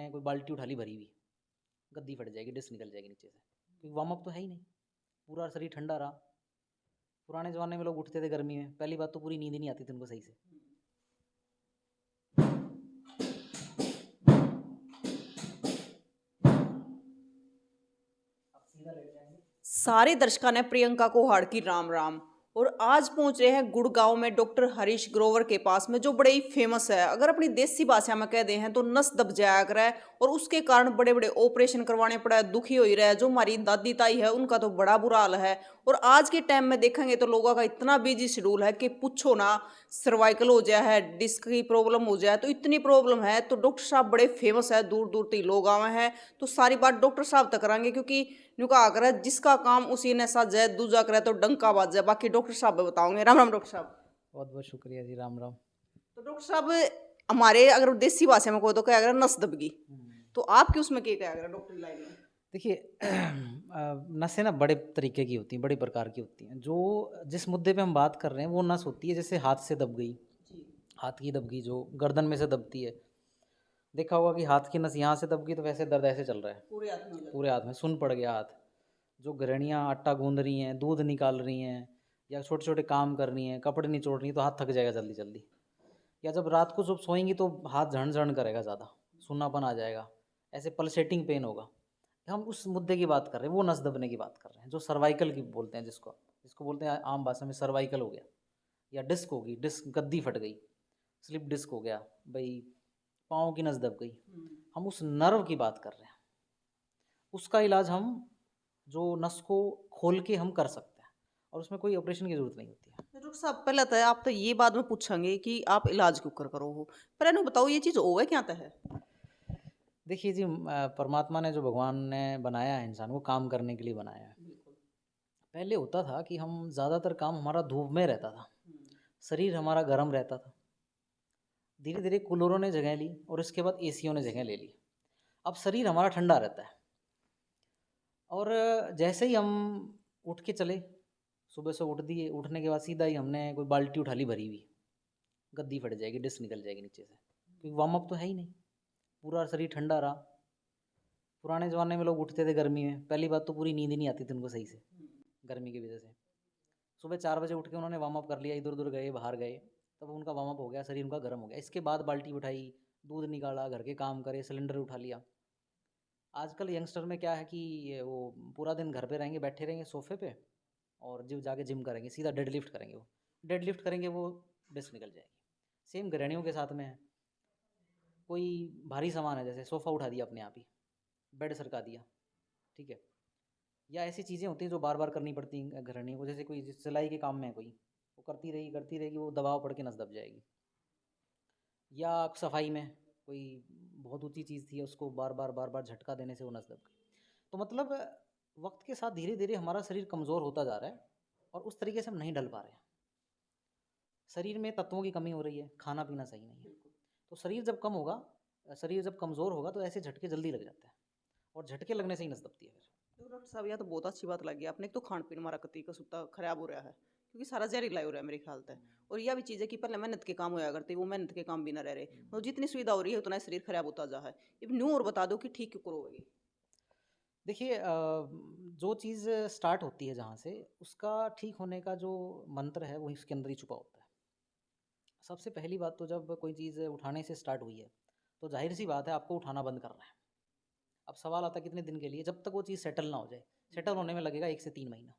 कोई बाल्टी उठा ली भरी हुई, गद्दी फट जाएगी, डिस्क निकल जाएगी नीचे से, क्योंकि वार्म अप तो है ही नहीं, पूरा शरीर ठंडा रहा। पुराने ज़माने में लोग उठते थे गर्मी में, पहली बात तो पूरी नींद ही नहीं आती थी उनको सही से। अब सीधा लेट जाएंगे। सारे दर्शकों ने प्रियंका को हाड़ की राम राम। और आज पहुंच रहे हैं गुड़गांव में डॉक्टर हरीश ग्रोवर के पास में, जो बड़े ही फेमस है। अगर अपनी देसी भाषा में कह दे हैं तो नस दब जाया करे और उसके कारण बड़े बड़े ऑपरेशन करवाने पड़ा, दुखी हो ही रहा है। जो हमारी दादी ताई है उनका तो बड़ा बुरा हाल है। और आज के टाइम में देखेंगे तो लोगों का इतना बिजी शेड्यूल है कि पूछो ना, सर्वाइकल हो जाए है, डिस्क की प्रॉब्लम हो जाए, तो इतनी प्रॉब्लम है। तो डॉक्टर साहब बड़े फेमस है, दूर दूर तक लोग आए हैं। तो सारी बात डॉक्टर साहब तक कराएंगे, क्योंकि नुका करे जिसका काम उसी ने साझे, दूजा करे तो डंका बाजे। बाकी डॉक्टर साहब बताओगे। राम राम डॉक्टर साहब। बहुत बहुत शुक्रिया जी, राम राम। तो डॉक्टर साहब, हमारे अगर देसी भाषा में को तो क्या अगर नस दबगी, तो आपकी उसमें क्या अगर डॉक्टर लाइन में? देखिए नसें ना बड़े तरीके की होती हैं, बड़े प्रकार की होती हैं। जो जिस मुद्दे पे हम बात कर रहे हैं वो नस होती है जैसे हाथ से दब गई, हाथ की दबगी जो गर्दन में से दबती है। देखा होगा कि हाथ की नस यहाँ से दब गई तो वैसे दर्द ऐसे चल रहा है, पूरे हाथ में हो जाता पूरे हाथ में सुन पड़ गया हाथ। जो गृहणियाँ आटा गूंद रही हैं, दूध निकाल रही हैं, या छोटे छोटे काम कर रही हैं, कपड़े निचोड़ रही हैं, तो हाथ थक जाएगा जल्दी जल्दी। या जब रात को जब सोएंगी तो हाथ झण झण करेगा, ज़्यादा सुन्नापन आ जाएगा, ऐसे पल्सेटिंग पेन होगा। हम उस मुद्दे की बात कर रहे हैं, वो नस दबने की बात कर रहे हैं, जो सर्वाइकल की बोलते हैं, जिसको जिसको बोलते हैं आम भाषा में सर्वाइकल हो गया, या डिस्क होगी, डिस्क गद्दी फट गई, स्लिप डिस्क हो गया भाई, पाँव की नस दब गई। हम उस नर्व की बात कर रहे हैं। उसका इलाज हम जो नस को खोल के हम कर सकते हैं, और उसमें कोई ऑपरेशन की ज़रूरत नहीं होती है। डॉक्टर साहब, पहले तो आप तो ये बाद में पूछेंगे कि आप इलाज क्यों कर करो हो, पर इन्हें बताओ ये चीज होवे क्या है? देखिए जी, परमात्मा ने जो भगवान ने बनाया है इंसान को काम करने के लिए बनाया है। पहले होता था कि हम ज़्यादातर काम हमारा धूप में रहता था, शरीर हमारा गर्म रहता था। धीरे धीरे कूलरों ने जगह ली और इसके बाद एसियों ने जगह ले ली। अब शरीर हमारा ठंडा रहता है, और जैसे ही हम उठ के चले, सुबह से उठ दिए, उठने के बाद सीधा ही हमने कोई बाल्टी उठा ली भरी हुई, गद्दी फट जाएगी, डिस्क निकल जाएगी नीचे से, क्योंकि वार्म अप तो है ही नहीं, पूरा शरीर ठंडा रहा। पुराने ज़माने में लोग उठते थे गर्मी में, पहली बात तो पूरी नींद ही नहीं आती थी उनको सही से, गर्मी की वजह से। सुबह 4 बजे उठ के उन्होंने वार्म अप कर लिया, इधर उधर गए, बाहर गए, तब उनका वार्म अप हो गया, शरीर उनका गर्म हो गया। इसके बाद बाल्टी उठाई, दूध निकाला, घर के काम करे, सिलेंडर उठा लिया। आजकल यंगस्टर में क्या है कि वो पूरा दिन घर पे रहेंगे, बैठे रहेंगे सोफे पे, और जिम जाके जिम करेंगे, सीधा डेड लिफ्ट करेंगे। वो डेड लिफ्ट करेंगे, वो डिस्क निकल जाएगी। सेम गृहणियों के साथ में है। कोई भारी सामान है, जैसे सोफ़ा उठा दिया अपने आप ही, बेड सरका दिया, ठीक है, या ऐसी चीज़ें होती हैं जो बार बार करनी पड़ती हैं गृहिणियों को। जैसे कोई सिलाई के काम में है कोई, वो करती रहेगी, वो दबाव पड़ के नस दब जाएगी। या सफाई में कोई बहुत ऊंची चीज़ थी, उसको बार बार झटका देने से वो नस दब गई। तो मतलब वक्त के साथ धीरे धीरे हमारा शरीर कमज़ोर होता जा रहा है, और उस तरीके से हम नहीं ढल पा रहे हैं। शरीर में तत्वों की कमी हो रही है, खाना पीना सही नहीं है। तो शरीर जब कम होगा, शरीर जब कमज़ोर होगा, तो ऐसे झटके जल्दी लग जाते हैं, और झटके लगने से ही नस दबती है फिर। तो डॉक्टर साहब, यह तो बहुत अच्छी बात लगी आपने। एक तो खान पीन हमारा कति का सुता खराब हो रहा है, क्योंकि सारा जहरीला हो रहा है मेरे ख्याल से। और यह भी चीज़ है कि पहले मेहनत के काम होया करते, वो मेहनत के काम भी ना रह रहे, तो जितनी सुविधा हो रही है उतना ही शरीर खराब होता जा है। अब न्यू और बता दो कि ठीक क्यों करोगे? देखिए, जो चीज़ स्टार्ट होती है जहाँ से, उसका ठीक होने का जो मंत्र है वो इसके अंदर ही छुपा होता है। सबसे पहली बात तो, जब कोई चीज़ उठाने से स्टार्ट हुई है, तो जाहिर सी बात है आपको उठाना बंद करना है। अब सवाल आता है कितने दिन के लिए, जब तक वो चीज़ सेटल ना हो जाए। सेटल होने में लगेगा 1 से 3 महीना।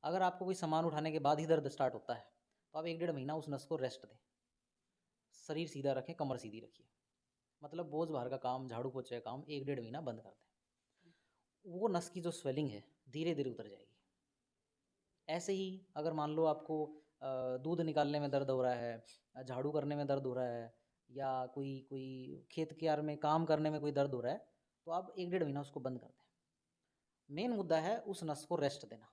अगर आपको कोई सामान उठाने के बाद ही दर्द स्टार्ट होता है, तो आप 1 डेढ़ महीना उस नस को रेस्ट दें, शरीर सीधा रखें, कमर सीधी रखिए, मतलब बोझ बाहर का काम, झाड़ू पोछे का काम 1 डेढ़ महीना बंद कर दें। वो नस की जो स्वेलिंग है धीरे धीरे उतर जाएगी। ऐसे ही अगर मान लो आपको दूध निकालने में दर्द हो रहा है, झाड़ू करने में दर्द हो रहा है, या कोई कोई खेत क्यार में काम करने में कोई दर्द हो रहा है, तो आप 1 डेढ़ महीना उसको बंद कर दें। मेन मुद्दा है उस नस को रेस्ट देना।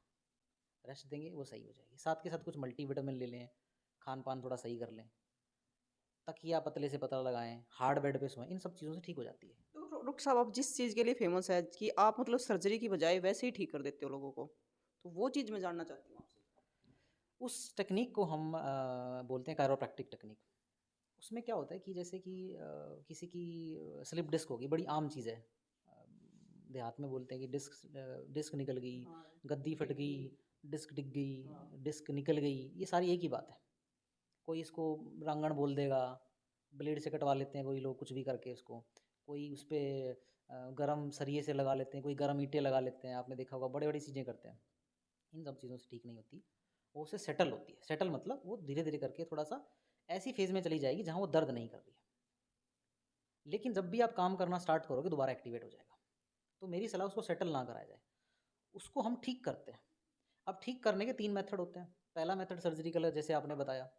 रेस्ट देंगे वो सही हो जाएगी। साथ के साथ कुछ मल्टीविटामिन ले लें, खान पान थोड़ा सही कर लें, तकिया पतले से पतला लगाएं, हार्ड बेड पे सोएं, इन सब चीज़ों से ठीक हो जाती है। तो डॉक्टर साहब, आप जिस चीज़ के लिए फेमस है कि आप मतलब सर्जरी की बजाय वैसे ही ठीक कर देते हो लोगों को, तो वो चीज़ मैं जानना चाहती हूँ आपसे। उस टेक्निक को हम बोलते हैं कायरोप्रैक्टिक टेक्निक। उसमें क्या होता है कि जैसे कि किसी की स्लिप डिस्क होगी, बड़ी आम चीज़ है। देहात में बोलते हैं कि डिस्क निकल गई, हाँ, गद्दी फट डिग गई, गई। डिस्क डिग गई, हाँ, डिस्क निकल गई, ये सारी एक ही बात है। कोई इसको रांगण बोल देगा, ब्लेड से कटवा लेते हैं कोई लोग कुछ भी करके उसको, कोई उस पे गरम सरिये से लगा लेते हैं, कोई गरम ईंटें लगा लेते हैं, आपने देखा होगा बड़ी-बड़ी चीज़ें करते हैं। इन सब चीज़ों से ठीक नहीं होती, वो उससे सेटल होती है। सेटल मतलब वो धीरे-धीरे करके थोड़ा-सा ऐसी फ़ेज़ में चली जाएगी जहाँ वो दर्द नहीं कर रही है। लेकिन जब भी आप काम करना स्टार्ट करोगे दोबारा एक्टिवेट हो जाएगा। तो मेरी सलाह उसको सेटल ना कराया जाए, उसको हम ठीक करते हैं। अब ठीक करने के 3 मेथड होते हैं। पहला मेथड सर्जिकल है जैसे आपने बताया,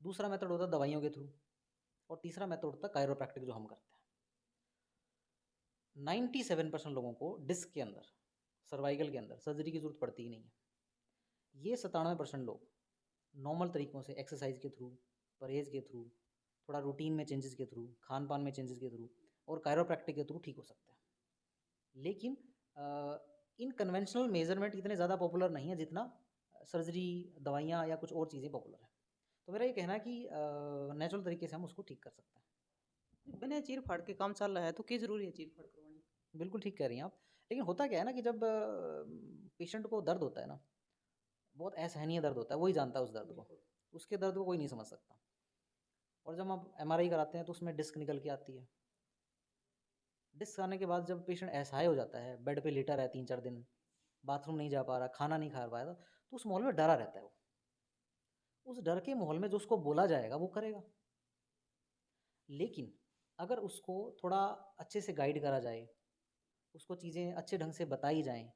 दूसरा मेथड होता है दवाइयों के थ्रू और तीसरा मेथड होता है कायरोप्रैक्टिक जो हम करते हैं। 97% लोगों को डिस्क के अंदर, सर्वाइकल के अंदर सर्जरी की ज़रूरत पड़ती ही नहीं है। ये 97% लोग नॉर्मल तरीक़ों से एक्सरसाइज के थ्रू, परहेज़ के थ्रू, थोड़ा रूटीन में चेंजेस के थ्रू, खान-पान में चेंजेस के थ्रू और कायरोप्रैक्टिक के थ्रू ठीक हो सकते हैं। लेकिन इन कन्वेंशनल मेजरमेंट इतने ज़्यादा पॉपुलर नहीं है जितना सर्जरी, दवाइयाँ या कुछ और चीज़ें पॉपुलर है। तो मेरा ये कहना है कि नेचुरल तरीके से हम उसको ठीक कर सकते हैं। बिना चीर-फाड़ के काम चल रहा है तो क्यों ज़रूरी है चीर-फाड़ करवानी? बिल्कुल ठीक कह रही हैं आप। लेकिन होता क्या है ना कि जब पेशेंट को दर्द होता है ना, बहुत असहनीय दर्द होता है, वही जानता है उस दर्द को। बिल्कुल। उसके दर्द को कोई नहीं समझ सकता। और जब आप एमआरआई कराते हैं तो उसमें डिस्क निकल के आती है। डिस्क आने के बाद जब पेशेंट असहाय हो जाता है, बेड पे लेटा रहा है 3-4 दिन, बाथरूम नहीं जा पा रहा, खाना नहीं खा पाएगा, तो उस माहौल में डरा रहता है वो। उस डर के माहौल में जो उसको बोला जाएगा वो करेगा। लेकिन अगर उसको थोड़ा अच्छे से गाइड करा जाए, उसको चीज़ें अच्छे ढंग से बताई जाएँ,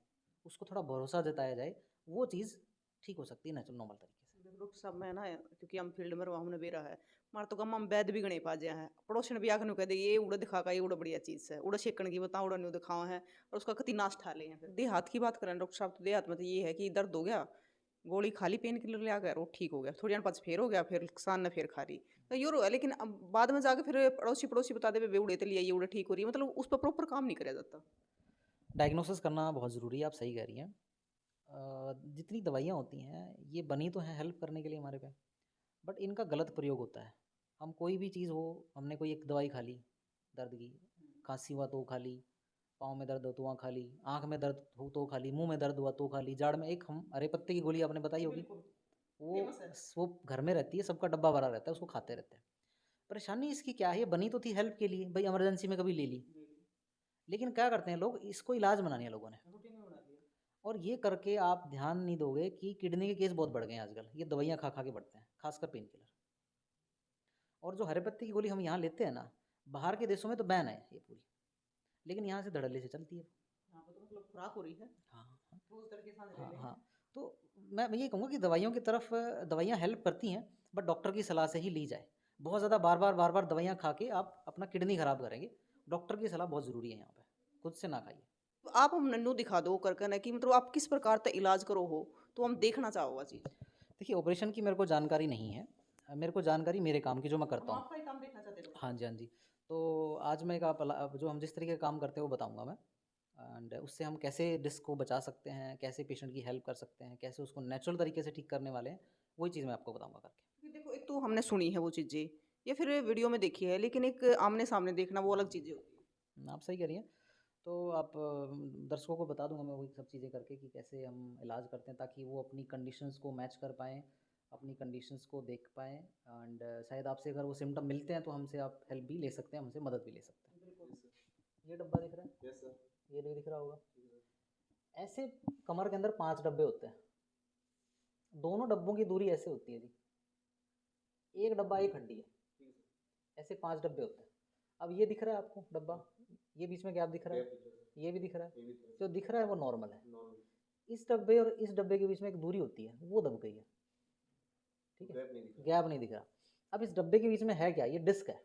उसको थोड़ा भरोसा जताया जाए, वो चीज़ ठीक हो सकती है नेचुरल नॉर्मल तरीके से। देखो डॉक्टर साहब मैं ना क्योंकि हम फील्ड में रहा हमने बेरा है मार तो गम हम वैद भी गणे पाजे हैं पड़ोसन भी आके नु कह दे ये उड़ा दिखा का ये उड़ा बढ़िया चीज है उड़ा सेकण की बता उड़ा न्यू दिखावा है और उसका कति नाश ठा ले हैं फिर देहात की बात करें डॉक्टर साहब तो देहात में तो ये है कि दर्द हो गया गोली खा ली पेन किलर ले आ गया और ठीक हो गया थोड़ी देर पास फिर हो गया फिर किसान ने फिर खा ली तो ये रो है लेकिन अब बाद में जाके फिर पड़ोसी पड़ोसी बता दे वे उड़े तो लिया ये उड़े ठीक हो रही है मतलब उस पर प्रॉपर काम नहीं कराया जाता डायग्नोसिस करना बहुत ज़रूरी है, आप सही कह रही हैं। जितनी दवाइयाँ होती हैं, ये बनी तो हैं हेल्प करने के लिए हमारे पे, बट इनका गलत प्रयोग होता है। हम कोई भी चीज़ हो, हमने कोई एक दवाई खा ली दर्द की, खाँसी हुआ तो खा ली, पाँव में दर्द हो तो वहाँ खा ली, आँख में दर्द हो तो खा ली, मुँह में दर्द हुआ तो खा ली, जाड़ में एक हम हरे पत्ते की गोली आपने बताई जी होगी, बिल्कुल वो फेमस है वो घर में रहती है, सबका डब्बा भरा रहता है, उसको खाते रहते हैं। परेशानी इसकी क्या है, ये बनी तो थी हेल्प के लिए, भई इमरजेंसी में कभी ले ली। लेकिन क्या करते हैं लोग, इसको इलाज बना लिया लोगों ने। रूटीन में बना दिया और ये करके आप ध्यान नहीं दोगे कि किडनी के केस बहुत बढ़ गए हैं आजकल, ये दवाइयाँ खा-खा के बढ़ते हैं, खासकर पेन किलर। और जो हरे पत्ते की गोली हम यहाँ लेते हैं ना, बाहर के देशों में तो बैन है ये पूरी, लेकिन यहाँ से धड़ल्ले से चलती है। यहाँ पे तो मतलब खुराक हो रही है हाँ, हाँ। रोज तड़के सांझ ले हाँ, लें हाँ। तो मैं ये कहूँगा कि दवाइयों की तरफ दवाइयाँ हेल्प करती हैं, बट डॉक्टर की सलाह से ही ली जाए। बहुत ज़्यादा बार-बार दवाइयाँ खा के आप अपना किडनी खराब करेंगे। डॉक्टर की सलाह बहुत ज़रूरी है यहाँ पे, खुद से ना खाइए। तो आप हम नन्नू दिखा दो करके ना कि मतलब आप किस प्रकार का इलाज करो हो तो हम देखना चाहोगा चीज देखिए ऑपरेशन की मेरे को जानकारी नहीं है। मेरे को जानकारी मेरे काम की जो मैं करता हम हूँ। आपका ही काम देखना चाहते हैं डॉक्टर हाँ साहब जी, हाँ जी। तो आज मैं एक आप अब जो हम जिस तरीके का काम करते हैं वो बताऊँगा मैं। एंड उससे हम कैसे डिस्क को बचा सकते हैं, कैसे पेशेंट की हेल्प कर सकते हैं, कैसे उसको नेचुरल तरीके से ठीक करने वाले हैं, वही चीज़ मैं आपको बताऊँगा करके। क्योंकि देखो एक तो हमने सुनी है वो चीजें या फिर वीडियो में देखी है लेकिन एक आमने सामने देखना वो अलग चीजें होती है आप सही कह रही हैं। तो आप दर्शकों को बता दूँगा मैं वही सब चीज़ें करके कि कैसे हम इलाज करते हैं ताकि वो अपनी कंडीशंस को मैच कर पाएँ, अपनी कंडीशंस को देख पाएँ एंड शायद आपसे अगर वो सिम्पटम मिलते हैं तो हमसे आप हेल्प भी ले सकते हैं, हमसे मदद भी ले सकते हैं। बिल्कुल ये डब्बा दिख रहा है? यस सर ये नहीं दिख रहा होगा? ऐसे कमर के अंदर 5 डब्बे होते हैं। दोनों डब्बों की दूरी ऐसे होती है जी। एक डब्बा एक हड्डी है। ऐसे 5 डब्बे होते हैं। अब ये दिख रहा है आपको डब्बा? ये बीच में गैप दिख रहा है? ये भी दिख रहा है? जो दिख रहा है वो नॉर्मल है। इस डब्बे और इस डब्बे के बीच में एक दूरी होती है, वो दब गई है। ठीक है? गैप नहीं दिख रहा। अब इस डब्बे के बीच में है क्या? ये डिस्क है।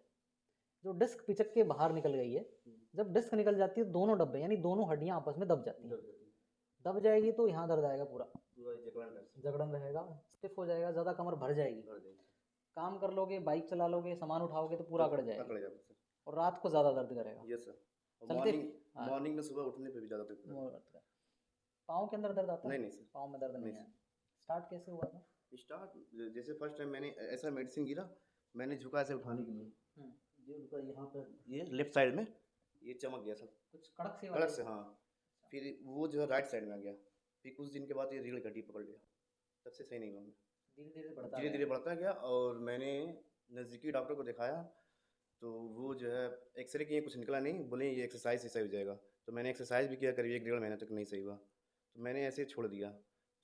जो डिस्क पिचक के बाहर निकल गई है, जब डिस्क निकल जाती है दोनों डब्बे यानी दोनों हड्डियाँ आपस में दब जाती हैं। दब जाएगी तो यहाँ दर्द आएगा पूरा, जकड़न रहेगा, स्टिफ हो जाएगा, ज़्यादा कमर भर जाएगी। काम कर लोगे, बाइक चला लोगे, सामान उठाओगे तो पूरा अकड़ जाएगा और रात को ज़्यादा दर्द करेगा। यस सर चलते मॉर्निंग मॉर्निंग में सुबह उठने पे भी ज़्यादा दर्द वो दर्द कर पाँव के अंदर दर्द आता है? नहीं सर पाँव में दर्द नहीं नहीं है। स्टार्ट कैसे हुआ था? स्टार्ट जैसे फर्स्ट टाइम मैंने ऐसा मेडिसिन गिरा मैंने झुका ऐसे उठाने के लिए, हम्म, ये झुका यहाँ पर, ये लेफ्ट साइड में ये चमक गया सब, कुछ कड़क सी कड़क से, हाँ। फिर वो जो है राइट साइड में आ गया, फिर कुछ दिन के बाद ये रीढ़ की हड्डी पकड़ लिया, तब से सही नहीं हुआ मैं। धीरे धीरे बढ़ता धीरे गया। धीरे बढ़ता गया और मैंने नज़दीकी डॉक्टर को दिखाया, तो वो जो है एक्सरे किए, कुछ निकला नहीं, बोले ये एक्सरसाइज से सही हो जाएगा। तो मैंने एक्सरसाइज भी किया, करीब 1 डेढ़ महीने तक नहीं सही हुआ, तो मैंने ऐसे ही छोड़ दिया।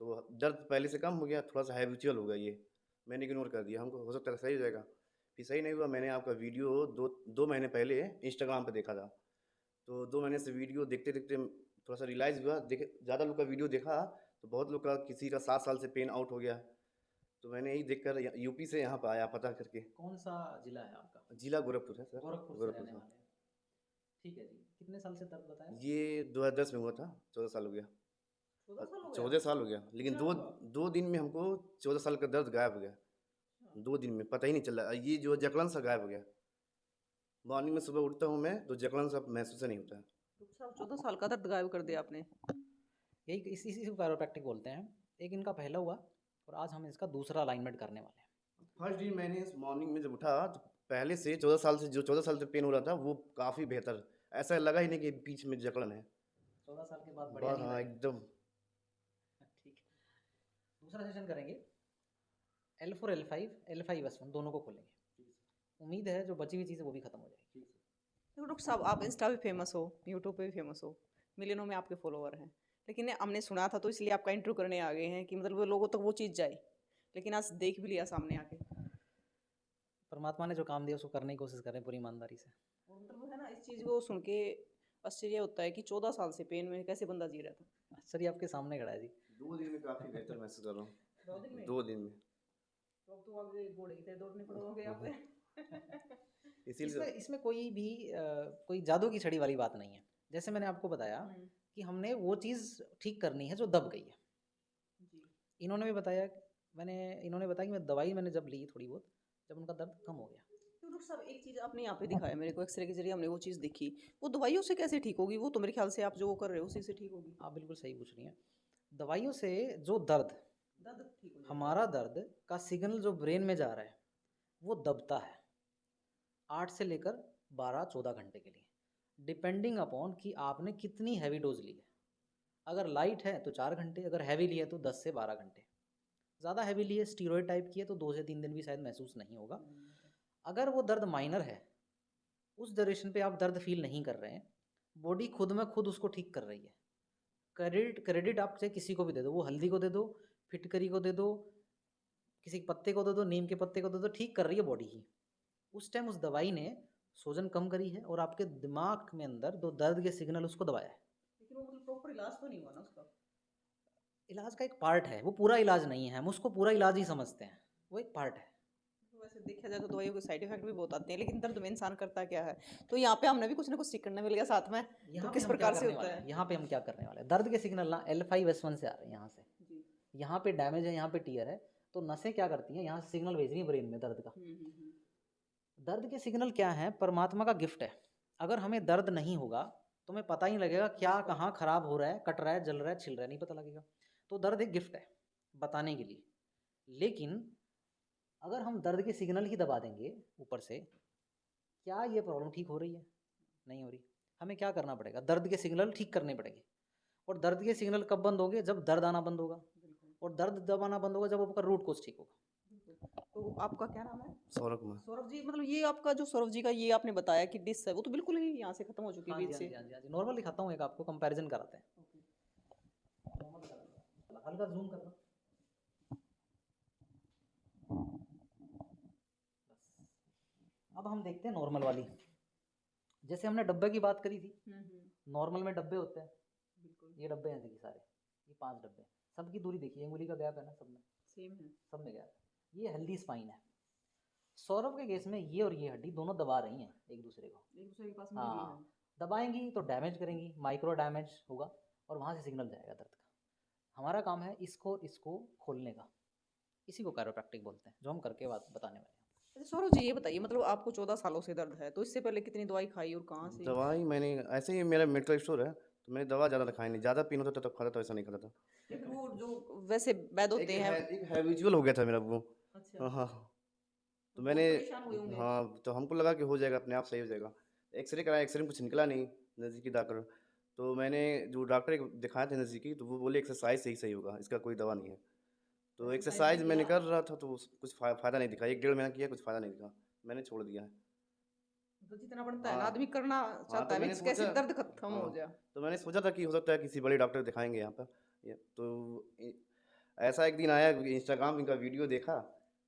तो दर्द पहले से कम हो गया, थोड़ा सा हैबिचुअल हो गया ये, मैंने इग्नोर कर दिया, हमको हो सकता है सही हो जाएगा, फिर सही नहीं हुआ। मैंने आपका वीडियो दो महीने पहले इंस्टाग्राम पे देखा था, तो 2 महीने से वीडियो देखते देखते थोड़ा सा रियलाइज़ हुआ, देखे ज़्यादा लोग का वीडियो देखा, तो बहुत लोग का, किसी का 7 साल से पेन आउट हो गया, तो मैंने यही देखकर यूपी से यहाँ पर आया पता करके। कौन सा जिला है आपका? जिला गोरखपुर है सर। गोरखपुर से रहने वाले हैं। ठीक है जी। कितने साल से दर्द बताया? ये 2010 में हुआ था, 14 साल हो गया। 14 साल हो 14 साल हो गया, लेकिन दो दिन में हमको 14 साल का दर्द गायब हो गया, 2 दिन में पता ही नहीं चला। ये जो जकड़न सा गायब हो गया, मॉर्निंग में सुबह उठता हूँ मैं तो जकड़न सा महसूस नहीं होता है। डॉक्टर साहब 14 साल का दर्द गायब कर दिया आपने। यही इसी को कैरोप्रैक्टिक बोलते हैं। एक इनका पहला हुआ और आज हम इसका दूसरा अलाइनमेंट करने वाले हैं। फर्स्ट दिन मैंने मॉर्निंग में जब उठा तो पहले से 14 साल से, जो 14 साल से पेन हो रहा था वो काफ़ी बेहतर, ऐसा लगा ही नहीं कि बीच में जकड़न है। 14 साल के बाद बढ़िया नहीं हाँ लगा। एकदम। ठीक है, दूसरा सेशन करेंगे। L4 L5 L5 S1 दोनों को खोलेंगे। उम्मीद है जो बची हुई चीज़ है वो भी खत्म हो जाएगी। देखो डॉक्टर साहब, आप इंस्टा पे फेमस हो, यूट्यूब पे भी फेमस हो, मिलियनों में आपके फॉलोअर हैं, लेकिन हमने सुना था तो इसलिए आपका इंटरव्यू करने आ गए हैं कि मतलब वो लोगों तक वो चीज़ जाए, लेकिन आज देख भी लिया सामने आके। परमात्मा ने जो काम दिया उसको करने की कोशिश करें पूरी ईमानदारी से। और मतलब है ना, इस चीज़ को सुन के आश्चर्य होता है कि 14 साल से पेन में कैसे बंदा जी रहा था। सर ये आपके सामने खड़ा है जी। 2 दिन में काफ़ी बेहतर महसूस कर रहा हूँ। 2 दिन में? 2 दिन में। तो अब तो आगे घोड़े की तरह दौड़ने पड़ोगे आप। इसीलिए इसमें कोई भी कोई जादू की छड़ी वाली बात नहीं है। जैसे मैंने आपको बताया कि हमने वो चीज़ ठीक करनी है जो दब गई है। जी। इन्होंने भी बताया, इन्होंने बताया कि मैं दवाई मैंने जब ली थोड़ी बहुत, जब उनका दर्द कम हो गया। तो डॉक्टर साहब एक चीज़ आपने यहाँ पे दिखाया मेरे को, एक्सरे के जरिए हमने वो चीज़ देखी, वो दवाइयों से कैसे ठीक होगी? वो तो मेरे ख्याल से आप जो वो कर रहे हो उसी से ठीक होगी। आप बिल्कुल सही पूछ रही हैं। दवाइयों से जो दर्द ठीक हो हमारा दर्द का सिग्नल जो ब्रेन में जा रहा है वो दबता है 8 से लेकर 12-14 घंटे के लिए, डिपेंडिंग अपॉन कि आपने कितनी हैवी डोज ली है। अगर लाइट है तो 4 घंटे, अगर हैवी ली है तो 10 से 12 घंटे। ज़्यादा हैवी ली है, स्टीरॉयड टाइप की है तो 2 से 3 दिन भी शायद महसूस नहीं होगा। अगर वो दर्द माइनर है, उस ड्यूरेशन पे आप दर्द फील नहीं कर रहे हैं, बॉडी खुद में खुद उसको ठीक कर रही है। क्रेडिट आप चाहे किसी को भी दे दो, वो हल्दी को दे दो, फिटकरी को दे दो, किसी पत्ते को दे दो, नीम के पत्ते को दे दो, ठीक कर रही है बॉडी ही। उस टाइम उस दवाई ने सूजन कम करी है और आपके दिमाग में अंदर जो दर्द के सिग्नल उसको दबाया है। लेकिन वो मतलब प्रॉपर इलाज तो नहीं हुआ ना उसका। इलाज का एक पार्ट है, वो पूरा इलाज नहीं है, हम उसको पूरा इलाज ही समझते हैं, वो एक पार्ट है। तो वैसे देखा जाए तो दवाइयों के साइड इफेक्ट भी बहुत आते हैं, लेकिन दर्द में इंसान करता क्या है? तो यहाँ पे हमने भी कुछ ना कुछ सीखने मिल गया साथ में। तो किस प्रकार से होता है? यहाँ पे हम क्या करने वाले हैं, दर्द के सिग्नल ना L5 S1 से आ रहे हैं यहाँ से। जी। यहाँ पे डैमेज है, यहाँ पे टीयर है, तो नसें क्या करती हैं, यहाँ से सिग्नल भेज रही है ब्रेन में दर्द का। दर्द के सिग्नल क्या है, परमात्मा का गिफ्ट है। अगर हमें दर्द नहीं होगा तो हमें पता ही नहीं लगेगा क्या कहाँ खराब हो रहा है, कट रहा है, जल रहा है, छिल रहा है, नहीं पता लगेगा। तो दर्द एक गिफ्ट है बताने के लिए। लेकिन अगर हम दर्द के सिग्नल ही दबा देंगे ऊपर से, क्या ये प्रॉब्लम ठीक हो रही है? नहीं हो रही। हमें क्या करना पड़ेगा, दर्द के सिग्नल ठीक करने पड़ेंगे। और दर्द के सिग्नल कब बंद होंगे, जब दर्द आना बंद होगा। और दर्द जब आना बंद होगा जब आपका रूट कोज ठीक होगा। तो आपका क्या नाम है? सौरभ कुमार। सौरभ जी, मतलब ये आपका जो सौरभ जी का ये आपने बताया कि डिश है, वो तो बिल्कुल ही यहाँ से खत्म हो चुकी है बीच से। नॉर्मल दिखाता हूँ, एक आपको कंपैरिजन कराते हैं। हल्का जूम करना। अब हम देखते हैं नॉर्मल वाली। जैसे हमने डब्बे की बात करी थी, नॉर्मल में डब्बे होते हैं, ये डब्बे हैं देखिए सारे, ये 5 डब्बे, सबकी दूरी देखिए, अंगुली का गैप है ना, सब में सेम है, सब में गैप है। ये हेल्दी स्पाइन है। सौरभ के केस में ये और ये हड्डी दोनों दबा रही हैं एक दूसरे को। एक दूसरे के पास में हाँ, दबाएंगी तो डैमेज करेंगी, माइक्रो डैमेज होगा और वहाँ से सिग्नल जाएगा दर्द का। हमारा काम है इसको खोलने का। इसी को कैरोप्रैक्टिक बोलते हैं, जो हम करके बात बताने वाले हैं। अच्छा सौरभ जी, ये बताइए मतलब आपको 14 सालों से दर्द है, तो इससे पहले कितनी दवाई खाई और कहाँ से? दवाई मैंने ऐसे ही, मेरा मेडिकल स्टोर है तो मैंने दवा ज़्यादा खाई नहीं, ज़्यादा पेन होता था तब खाता था, ऐसा नहीं खाता था। लेकिन वो जो वैसे वैद होते हैं। एक हैबिचुअल हो गया था मेरा वो। अच्छा। हाँ। तो बहुत मैंने परेशान हुए होंगे। हाँ, तो हमको लगा कि हो जाएगा, अपने आप सही हो जाएगा। एक्स-रे कराया, एक्स-रे में कुछ निकला नहीं, नज़दीकी डॉक्टर। तो मैंने जो डॉक्टर एक दिखाए थे नज़दीकी, तो वो बोले एक्सरसाइज़ से ही सही होगा, इसका कोई दवा नहीं है। तो एक्सरसाइज भी एक्सरसाइज़ मैंने किया? कर रहा था, तो कुछ फ़ायदा नहीं दिखा। 1 डेढ़ महीना किया, कुछ फ़ायदा नहीं दिखा। मैंने छोड़ दिया है। तो जितना बनता है ना हाँ, आदमी करना हाँ, चाहता तो है भी, मैंने कैसे सोचा दर्द खत्म हो हाँ, जाए। तो मैंने सोचा था कि हो सकता है किसी बड़े डॉक्टर दिखाएँगे यहाँ पर। ये तो इ ऐसा एक दिन आया, इंस्टाग्राम इनका वीडियो देखा,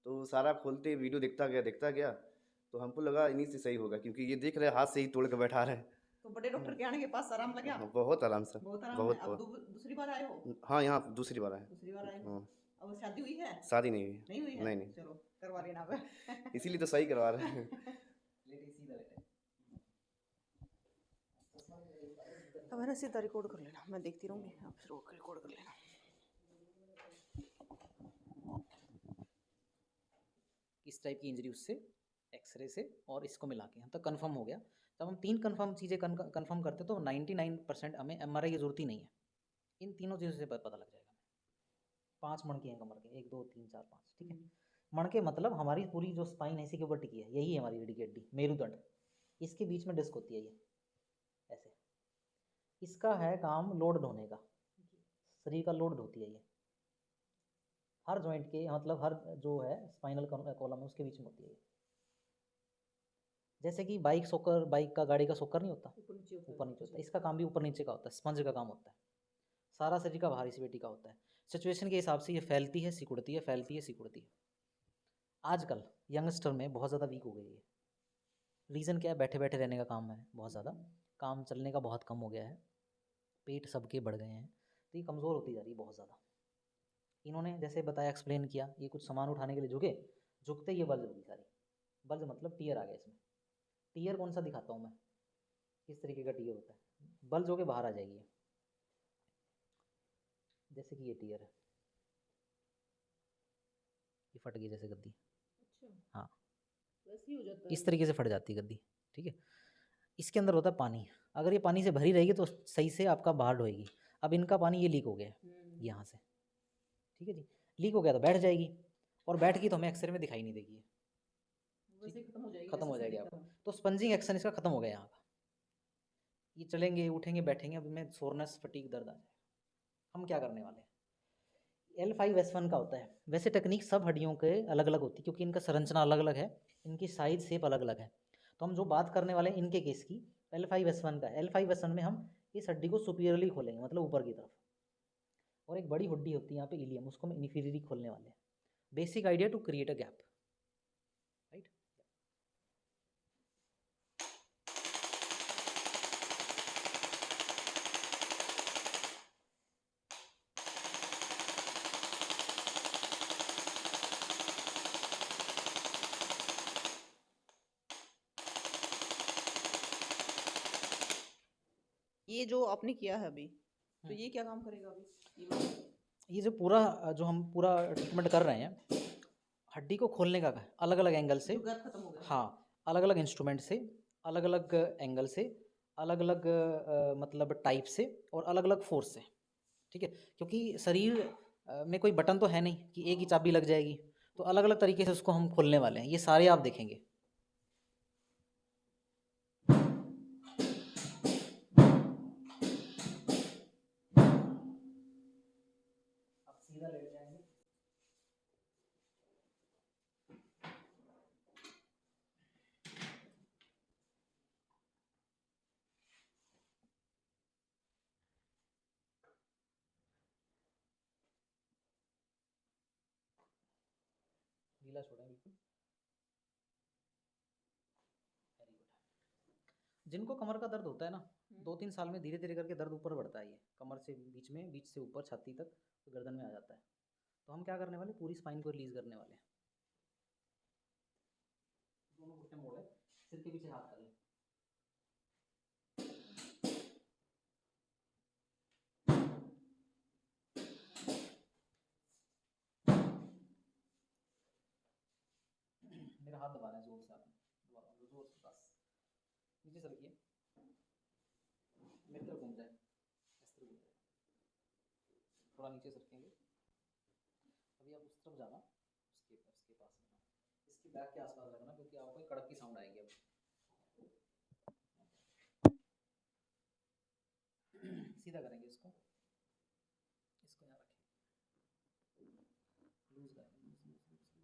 तो सारा खोलते ही वीडियो देखता गया, तो हमको लगा इन्हीं से सही होगा, क्योंकि ये देख रहे हैं हाथ से ही तोड़ के बैठा रहे हैं। तो बड़े डॉक्टर के आने के पास आराम लगा? हाँ, बहुत आराम से, बहुत आराम है। बहुत अब बहुत। दूसरी बार आए हो? हाँ, यहाँ दूसरी बार आए। दूसरी बार आए हो। हाँ, अब शादी हुई है? शादी नहीं हुई। नहीं हुई है? नहीं, नहीं, चलो करवा लेना अब। इसीलिए तो सही करवा रहे हैं। अब है ना, सीधा रिकॉर्ड कर लेना, मैं देखती रहूंगी, आप फिर रिकॉर्ड कर लेना। किस टाइप की इंजरी, उससे एक्सरे से और इसको मिला के हम तक कंफर्म हो गया। जब हम 3 कंफर्म चीज़ें कंफर्म करते तो 99% हमें एमआरआई की ज़रूरत ही नहीं है। इन तीनों चीज़ों से पता लग जाएगा। 5 मणके हैं कमर के, 1 2 3 4 5, ठीक है। मणके मतलब हमारी पूरी जो स्पाइन है इसी के ऊपर टिकी है, यही है हमारी रीढ़ की हड्डी, मेरुदंड। इसके बीच में डिस्क होती है ये, ऐसे। इसका है काम लोड ढोने का, शरीर का लोड ढोती है ये। हर जॉइंट के मतलब हर जो है स्पाइनल कॉलम है उसके बीच में होती है ये। जैसे कि बाइक का गाड़ी का शॉकर नहीं होता, ऊपर नीचे होता है। ऊपर नीचे होता है, इसका काम भी ऊपर नीचे का होता है, स्पंज का काम होता है। सारा शरीर का बाहर इसी पेटी का होता है। सिचुएशन के हिसाब से ये फैलती है, सिकुड़ती है, फैलती है, सिकुड़ती है। आजकल यंगस्टर में बहुत ज़्यादा वीक हो गई है। रीज़न क्या है? बैठे बैठे रहने का काम है बहुत ज़्यादा, काम चलने का बहुत कम हो गया है, पेट सबके बढ़ गए हैं, तो ये कमज़ोर होती जा रही है बहुत ज़्यादा। इन्होंने जैसे बताया, एक्सप्लेन किया, ये कुछ सामान उठाने के लिए झुके, झुकते ये बल्ज होगी सारी। बल्ज मतलब टीयर आ गया इसमें। टीयर कौन सा दिखाता हूँ मैं, किस तरीके का टीयर होता है। बल्ज होके बाहर आ जाएगी ये। जैसे कि ये टीयर है, ये फट गई जैसे गद्दी। अच्छा, हाँ, वैसे ही हो जाता है। इस तरीके से फट जाती है गद्दी, ठीक है। इसके अंदर होता है पानी, अगर ये पानी से भरी रहेगी तो सही से आपका बाहर ढोएगी। अब इनका पानी ये लीक हो गया है यहाँ से, ठीक है जी। लीक हो गया तो बैठ जाएगी, और बैठ गई तो हमें एक्सरे में दिखाई नहीं देगी ये, वैसे ही खत्म हो जाएगी, खत्म हो जैसे जाएगी शरीर आपका। का। तो स्पंजिंग एक्शन इसका खत्म हो गया यहाँ का। ये चलेंगे, उठेंगे, बैठेंगे, अब में सोरनेस, फटीग, दर्द आ जाएगा। हम क्या करने वाले हैं, L5S1 का होता है। वैसे टेक्निक सब हड्डियों के अलग अलग होती है, क्योंकि इनका संरचना अलग अलग है, इनकी साइज शेप अलग अलग है। तो हम जो बात करने वाले हैं इनके केस की, L5S1 का। L5S1 में हम इस हड्डी को सुपीरियरली खोलेंगे, मतलब ऊपर की तरफ। और एक बड़ी हड्डी होती है यहाँ पे इलियम, उसको हम इन्फीरियरली खोलने वाले हैं। Basic idea to create a gap, right. ये जो आपने किया है अभी, तो ये क्या काम करेगा अभी? ये जो पूरा जो हम पूरा ट्रीटमेंट कर रहे हैं, हड्डी को खोलने का है, अलग अलग एंगल से। जो गैप खत्म हो गया। हाँ, अलग अलग इंस्ट्रूमेंट से, अलग अलग एंगल से, अलग अलग मतलब टाइप से, और अलग अलग फोर्स से, ठीक है। क्योंकि शरीर में कोई बटन तो है नहीं कि एक ही चाबी लग जाएगी, तो अलग अलग तरीके से उसको हम खोलने वाले हैं। ये सारे आप देखेंगे। आप सीधा लेट जाएंगे, ढीला छोड़ें बिल्कुल। Very good. जिनको कमर का दर्द होता है ना, 2-3 साल में धीरे धीरे करके दर्द ऊपर बढ़ता है। ये कमर से बीच में, बीच से ऊपर छाती तक, तो गर्दन में आ जाता है। तो हम क्या करने वाले, पूरी स्पाइन को रिलीज करने वाले हैं। दोनों घुटने मोड़े, सिर के पीछे हाथ कर लें। मेरा हाथ दबाना है जोर से, आपने दबा दो जोर से, बस। नीचे सरकिए, मेरी तरफ घूम जाए, इस तरफ घूम जाए, थोड़ा नीचे सरकेंगे। अभी आप उस तरफ जाना, उसके पास में, इसके बैक के आसपास रखना, क्योंकि आपको एक कड़क की साउंड आएगी अब। सीधा करेंगे इसको, इसको यहाँ रखें, लूज करेंगे, loose loose loose loose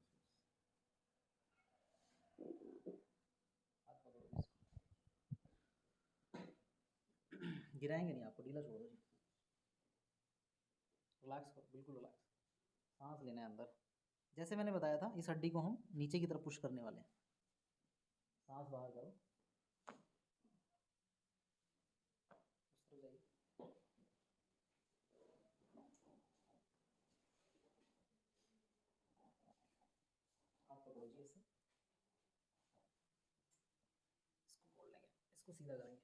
loose. हाथ पकड़ो इसको, गिराएंगे नहीं आपको, ढीला छोड़ दो जी। रिलैक्स करो, बिल्कुल रिलैक्स। सांस लेना है अंदर, जैसे मैंने बताया था इस हड्डी को हम नीचे की तरफ पुश करने वाले हैं। सांस बाहर करो, उस तरफ जाइए। हाथ पकड़ो जी इससे, इसको मोड़ लेंगे, इसको सीधा करेंगे।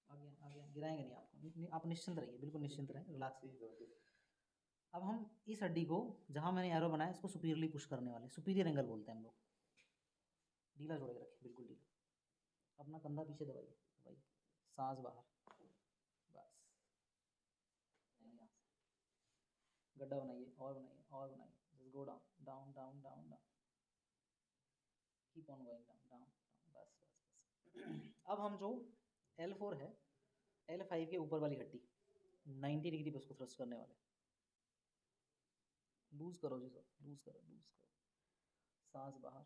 आगे आगे, गिराएंगे नहीं आपको, आप निश्चिंत रहिए, बिल्कुल निश्चिंत रहें, रिलैक्स। अब हम इस हड्डी को, जहाँ मैंने एरो बनाया, इसको सुपीरियरली पुश करने वाले, सुपीरियर एंगल बोलते हैं हम लोग। ढीला जोड़ के रखें, बिल्कुल ढीला। अपना कंधा पीछे दबाइए, दबाइए, सांस बाहर, बस। गड्ढा बनाइए, और बनाइए, और बनाइए, just go down down down down down, keep on going down down, बस बस बस। अब हम जो L4 है, L5 के ऊपर वाली हड्डी 90 डिग्री पे उसको थ्रस्ट करने वाले। लूज करो जी सर, लूज करो, लूज करो, सांस बाहर।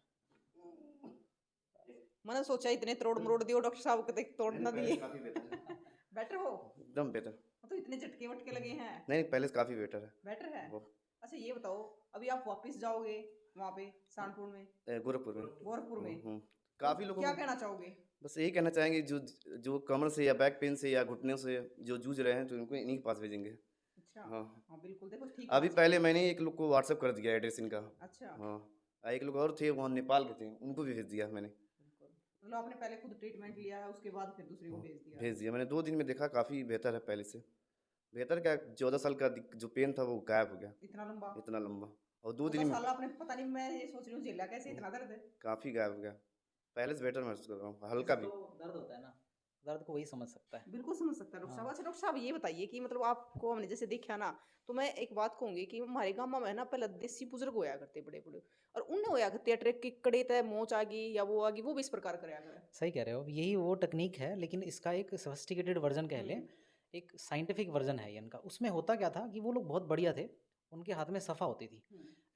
मैंने सोचा इतने तोड़ मरोड़ दियो डॉक्टर साहब को, देख तोड़ ना दिए। काफ़ी बेटर है, बेटर हो, एकदम बेटर। मतलब इतने झटके वटके लगे हैं। नहीं, पहले से काफ़ी बेटर है बेटर है। वो। अच्छा ये बताओ, अभी आप वापस जाओगे वहाँ पे सहारनपुर में, गोरखपुर में। गोरखपुर में, काफ़ी तो लोगों क्या को कहना चाहोगे? बस यही कहना चाहेंगे, जो जो कमर से या बैक पेन से या घुटने से जो जूझ रहे हैं, तो उनको इन्हीं के पास भेजेंगे। अच्छा हाँ, हाँ बिल्कुल, देखो ठीक अभी बात है। पहले मैंने एक लोग को व्हाट्सअप कर दिया एड्रेस इनका। अच्छा हाँ, एक लोग और थे वहाँ नेपाल के थे, उनको भी भेज दिया मैंने। बिल्कुल, मतलब आपने पहले खुद ट्रीटमेंट लिया है, उसके बाद फिर दूसरे को हाँ, भेज दिया। भेज दिया मैंने, 2 दिन में देखा काफ़ी बेहतर है पहले से। बेहतर क्या, 14 साल का जो पेन था वो गायब हो गया, इतना लंबा इतना लंबा, और 2 दिन 14 में साल आपने, पता नहीं, मैं ये सोच रही हूँ झेला कैसे इतना दर्द है। काफ़ी गायब हो गया। पहले से बेटर महसूस कर रहा हूँ, हल्का भी। जिसको दर्द होता है ना, दर्द को वही समझ सकता है। बिल्कुल समझ सकता है डॉक्टर साहब। हाँ। अच्छा डॉक्टर साहब ये बताइए कि मतलब आपको हमने जैसे देखा ना, तो मैं एक बात कहूंगी कि हमारे गांव में ना पहले देसी बुजुर्ग होया करते बड़े बड़े, और उनने होया करते ट्रेक की कड़े तय मोच आ गई या वो आ गई, वो भी इस प्रकार कराया करे। सही कह रहे हो, यही वो टेक्निक है, लेकिन इसका एक सोफिस्टिकेटेड वर्जन कह लें, एक साइंटिफिक वर्जन है ये इनका। उसमें होता क्या था कि वो लोग बहुत बढ़िया थे, उनके हाथ में सफ़ा होती थी,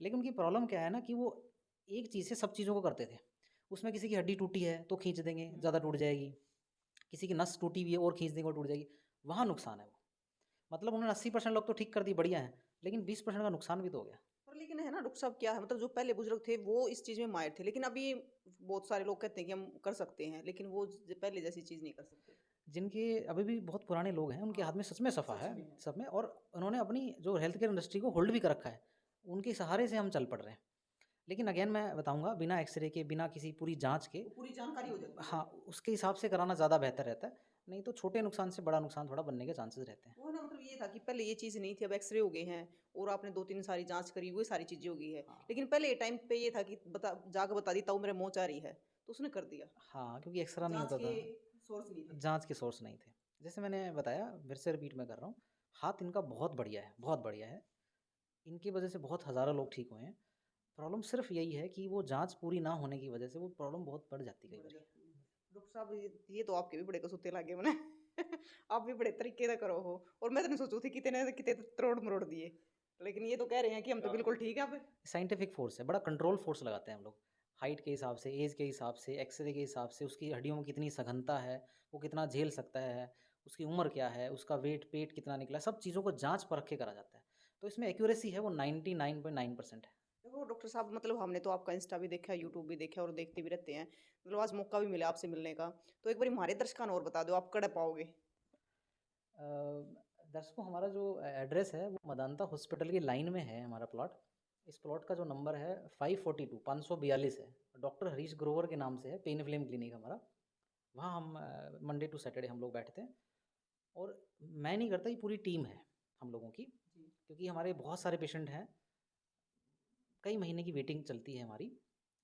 लेकिन उनकी प्रॉब्लम क्या है ना कि वो एक चीज़ से सब चीज़ों को करते थे। उसमें किसी की हड्डी टूटी है तो खींच देंगे, ज़्यादा टूट जाएगी, किसी की नस टूटी हुई है और खींच देंगे और टूट जाएगी, वहाँ नुकसान है वो। मतलब उन्होंने 80% लोग तो ठीक कर दी, बढ़िया है, लेकिन 20% का नुकसान भी तो हो गया। पर लेकिन है ना डॉक्टर साहब, क्या है मतलब जो पहले बुजुर्ग थे वो इस चीज में माहिर थे, लेकिन अभी बहुत सारे लोग कहते हैं कि हम कर सकते हैं, लेकिन वो पहले जैसी चीज नहीं कर सकते। जिनके अभी भी बहुत पुराने लोग हैं, उनके हाथ में सच में सफ़ा है, सच में है। सब में, और उन्होंने अपनी जो हेल्थ केयर इंडस्ट्री को होल्ड भी कर रखा है, उनके सहारे से हम चल पड़ रहे हैं। लेकिन अगेन मैं बताऊंगा, बिना एक्सरे के, बिना किसी पूरी जांच के, वो पूरी जानकारी हो जाती है। हाँ, उसके हिसाब से कराना ज़्यादा बेहतर रहता है, नहीं तो छोटे नुकसान से बड़ा नुकसान थोड़ा बनने के चांसेस रहते हैं। वो ना मतलब ये था कि पहले ये चीज़ नहीं थी, अब एक्सरे हो गए हैं और आपने 2-3 सारी जांच करी, वो सारी चीज़ें हो गई है। हाँ लेकिन पहले टाइम पे ये था कि बता, जाकर बता दी ताऊ मेरे मोच आ रही है, तो उसने कर दिया। हाँ, क्योंकि एक्सरा नहीं जांच होता के था, सोर्स नहीं थे। जांच के सोर्स नहीं थे। जैसे मैंने बताया, फिर से रिपीट में कर रहा हूँ, हाथ इनका बहुत बढ़िया है, बहुत बढ़िया है, इनकी वजह से बहुत हज़ारों लोग ठीक हुए हैं। प्रॉब्लम सिर्फ यही है कि वो जांच पूरी ना होने की वजह से वो प्रॉब्लम बहुत बढ़ जाती है कई बढ़ बार। जाती है। डॉक्टर साहब ये तो आपके भी बड़े कसुते लागे मने। आप भी बड़े तरीके से करो हो, और मैं तो नहीं सोचू थी कितने कितने तोड़ मरोड़ दिए, लेकिन ये तो कह रहे हैं कि हम तो बिल्कुल ठीक है अब। साइंटिफिक फोर्स है, बड़ा कंट्रोल फोर्स लगाते हैं हम लोग, हाइट के हिसाब से, एज के हिसाब से, एक्सरे के हिसाब से, उसकी हड्डियों में कितनी सघनता है, वो कितना झेल सकता है, उसकी उम्र क्या है, उसका वेट, पेट कितना निकला, सब चीज़ों को जांच परख के करा जाता है। तो इसमें एक्यूरेसी है वो 99.9% है। देखो डॉक्टर साहब, मतलब हमने तो आपका इंस्टा भी देखा है, यूट्यूब भी देखा है, और देखते भी रहते हैं, मतलब आज मौका भी मिला आपसे मिलने का, तो एक बार हमारे दर्शकों और बता दो आप कड़ पाओगे। दर्शकों, हमारा जो एड्रेस है वो मदांता हॉस्पिटल की लाइन में है हमारा प्लॉट। इस प्लॉट का जो नंबर है 542 है, डॉक्टर हरीश ग्रोवर के नाम से है, पेन फ्लेम क्लिनिक हमारा। वहाँ हम मंडे टू सैटरडे हम लोग बैठते हैं, और मैं नहीं करता, ये पूरी टीम है हम लोगों की, क्योंकि हमारे बहुत सारे पेशेंट हैं, कई महीने की वेटिंग चलती है हमारी,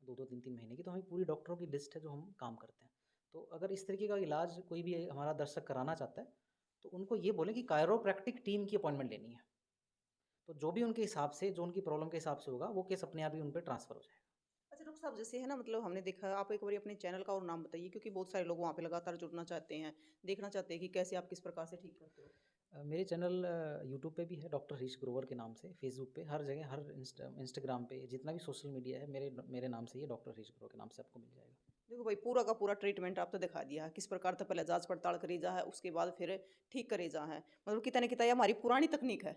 2-3 महीने की, तो हमें पूरी डॉक्टरों की लिस्ट है जो हम काम करते हैं। तो अगर इस तरीके का इलाज कोई भी हमारा दर्शक कराना चाहता है, तो उनको ये बोलें कि कायरोप्रैक्टिक टीम की अपॉइंटमेंट लेनी है। तो जो भी उनके हिसाब से, जो उनकी प्रॉब्लम के हिसाब से होगा, वो केस अपने आप ही उन पे ट्रांसफ़र हो जाएगा। अच्छा डॉक्टर साहब, जैसे है ना, मतलब हमने देखा है, आप एक बार अपने चैनल का और नाम बताइए, क्योंकि बहुत सारे लोग वहाँ पे लगातार जुड़ना चाहते हैं, देखना चाहते हैं कि कैसे आप किस प्रकार से ठीक करते हो। मेरे चैनल यूट्यूब पे भी है डॉक्टर हरीश ग्रोवर के नाम से, फेसबुक पे, हर जगह, हर इंस्टाग्राम पे, जितना भी सोशल मीडिया है, मेरे नाम से ही है, डॉक्टर हरीश ग्रोवर के नाम से आपको मिल जाएगा। देखो भाई, पूरा का पूरा ट्रीटमेंट आप तो दिखा दिया है, किस प्रकार से पहले जांच पड़ताल करी जा है, उसके बाद फिर ठीक करे जा है। मतलब कितने कितना ये हमारी पुरानी तकनीक है,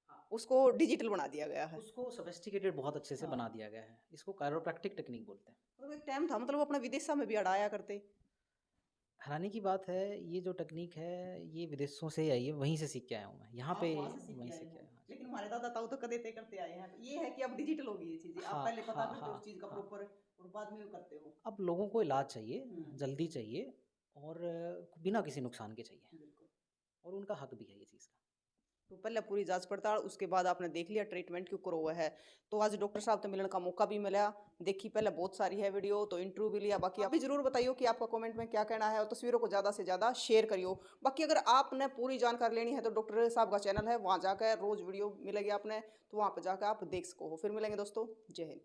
हाँ, उसको डिजिटल बना दिया गया है। उसको सोफिस्टिकेटेड बहुत अच्छे से हाँ, बना दिया गया है। इसको कायरोप्रैक्टिक टेक्निक बोलते हैं। मतलब एक टाइम था, मतलब वो अपना विदेशा में भी अड़ाया करते। हैरानी की बात है, ये जो टेक्निक है, ये विदेशों से आई है, वहीं से सीख के आया हूँ मैं। यहाँ पे आप वहां से सीख के वहीं आए सीख के हैं, आया हूँ। हाँ जी। लेकिन हमारे दादा ताऊ तो कदे ते करते आए हैं। तो ये है कि अब डिजिटल हो गई ये चीजें, आप हाँ, पहले पता हाँ, करते हो हाँ, उस चीज का हाँ। प्रॉपर, और बाद में वो करते हो। अब लोगों को इलाज चाहिए, हम्म, जल्दी चाहिए और बिना किसी नुकसान के चाहिए, बिल्कुल। और उनका हक भी है ये चीज़ का। तो पहले पूरी जांच पड़ताल, उसके बाद आपने देख लिया ट्रीटमेंट क्यों करो हुआ है। तो आज डॉक्टर साहब से मिलने का मौका भी मिला। देखी पहले बहुत सारी है वीडियो, तो इंटरव्यू भी लिया। बाकी आप भी जरूर बताइयो कि आपका कमेंट में क्या कहना है, और तस्वीरों को ज़्यादा से ज़्यादा शेयर करियो। बाकी अगर आपने पूरी जानकारी लेनी है तो डॉक्टर साहब का चैनल है, वहाँ जाकर रोज़ वीडियो मिलेगी आपने, तो वहाँ पर जाकर आप देख सको हो। फिर मिलेंगे दोस्तों, जय हिंद।